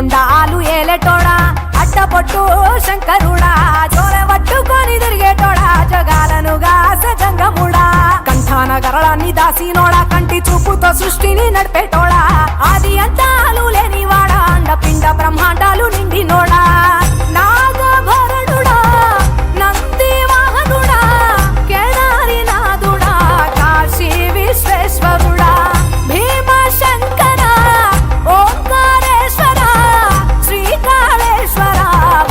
కొండాలు ఏలేటోడా అట్టపొట్టు శంకరుడా జోలె పట్టుకొని తిరిగేటోడా జగాలను గాసె జంగముడా కంఠాన గరళాన్ని దాసినోడా కంటి చూపుతో సృష్టిని నడిపేటోడా ఆది అంతాలు లేనివాడా అండపిండ బ్రహ్మాండాలు నిండినోడా నాగభరణుడా నంది వాహనుడా కేదారి నాథుడా కాశీ విశ్వేశ్వరుడా భీమ శంకర ఓంకారేశ్వర శ్రీకాళేశ్వర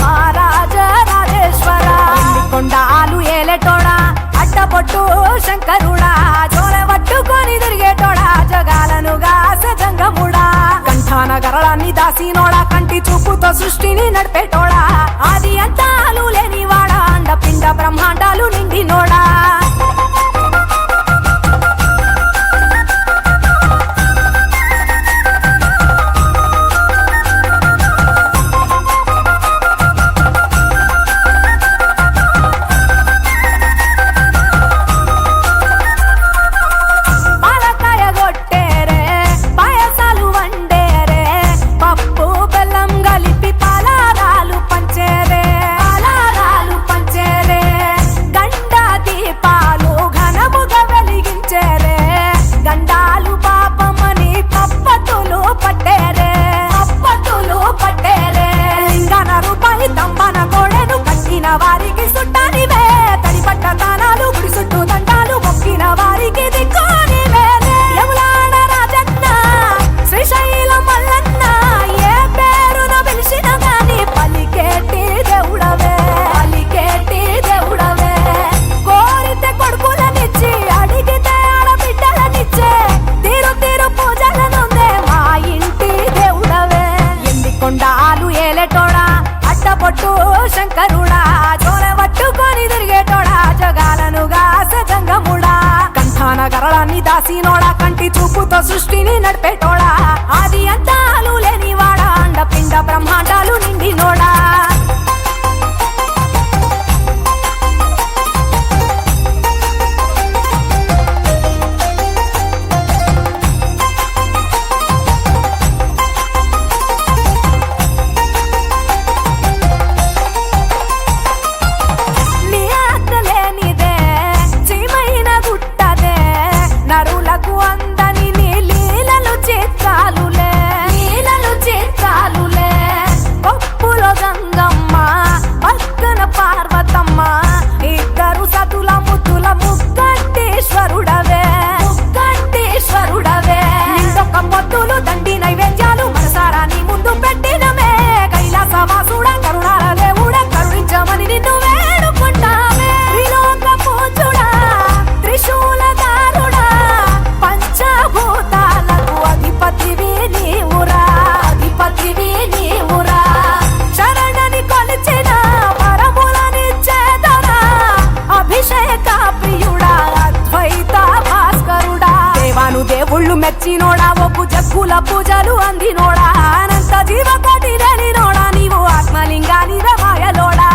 మహారాజ రాజేశ్వర కొండాలు ఏలేటోడా అట్టపొట్టు శంకరుడా జోలె పట్టుకొని తిరిగేటోడా జగాలను గాసె జంగముడా కంఠాన గరళాన్ని దాసినోడా కంటి చూపుతో సృష్టిని నడిపేటోడా ఆది అంతాలు లేనివాడా అండపిండ బ్రహ్మాండాలు నిండినోడా వారికి సుట్టానివే తడిపట్ట తానాలు గుడి చుట్టూ దండాలు మొక్కిన వారికి దిక్కునివే యములాడ రాజన్న శ్రీశైలం మల్లన్న ఏ పేరున పిలిచిన గాని పలికేటి దేవుడవే కోరితే కొడుకులనిచ్చి అడిగితే ఆడబిడ్డలనిచ్చే తీరు తీరు పూజలనుందే మా ఇంటి దేవుడవే ఎన్ని కొండాలు ఏలేటోడా అట్టపొట్టు శంకరుడా జోలె పట్టుకొని తిరిగేటోడా జగాలను గాసె జంగముడా కంఠాన గరళాన్ని దాసినోడా కంటి చూపుతో సృష్టిని నడిపేటోడా ఆది అంతాలు లేనివాడా అండపిండ బ్రహ్మాండాలు నిండినోడా నరులకు అందని నీ లీలలు చిత్రాలులే పప్పులో గంగమ్మ పక్కన పార్వతమ్మ ఇద్దరు సతుల ముద్దుల ముక్కంటేశ్వరుడవే నిందొక పొద్దులు దండి నైవేద్యాలు మనసారా నీ ముందు పెట్టినమే కైలాసవాసుడా కరుణాల దేవుడా కరుణించమని నిన్ను వేడుకుంటామే త్రిలోక పూజుడా త్రిశూలధారుడా పంచభూతాలకు అధిపతివి నీవురా శరణని కొలిచిన వరములనిచ్చేదరా అభిషేక ప్రియుడా అద్వైత భాస్కరుడా దేవాను దేవుళ్ళు మెచ్చినోడా ఒప్పు జగ్గుల పూజలు అందినోడా అనంత జీవకోటి లేనినోడా నీవు ఆత్మలింగాని రమాయలోడా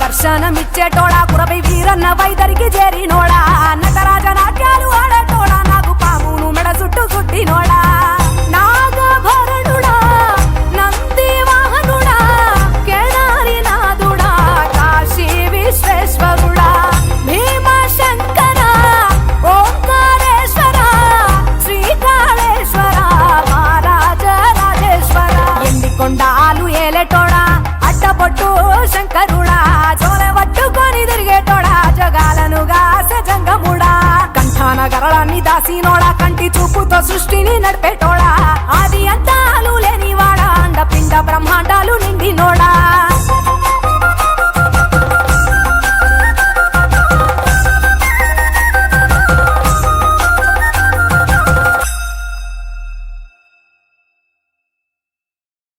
దర్శనమిచ్చేటోడా కురవై వీరన్న వైదరికి చేరినోడా నటరాజ నాట్యాలు ఆడేటోడా నాకు పామును మెడ చుట్టూ చుట్టినోడా నాగభరణుడా నంది వాహనుడా కేదారి నాథుడా కాశీ విశ్వేశ్వరుడా భీమ శంకర ఓంకారేశ్వర శ్రీకాళేశ్వర మహారాజ రాజేశ్వర ఎన్ని కొండాలు ఏలేటోడా అట్టపొట్టు శంకరుడా జోలె పట్టుకొని తిరిగేటోడా జగాలను గాసె జంగముడా కంఠాన గరళాన్ని దాసినోడా కంటి చూపుతో సృష్టిని నడిపేటోడా ఆది అంతాలు లేనివాడా అండపిండ బ్రహ్మ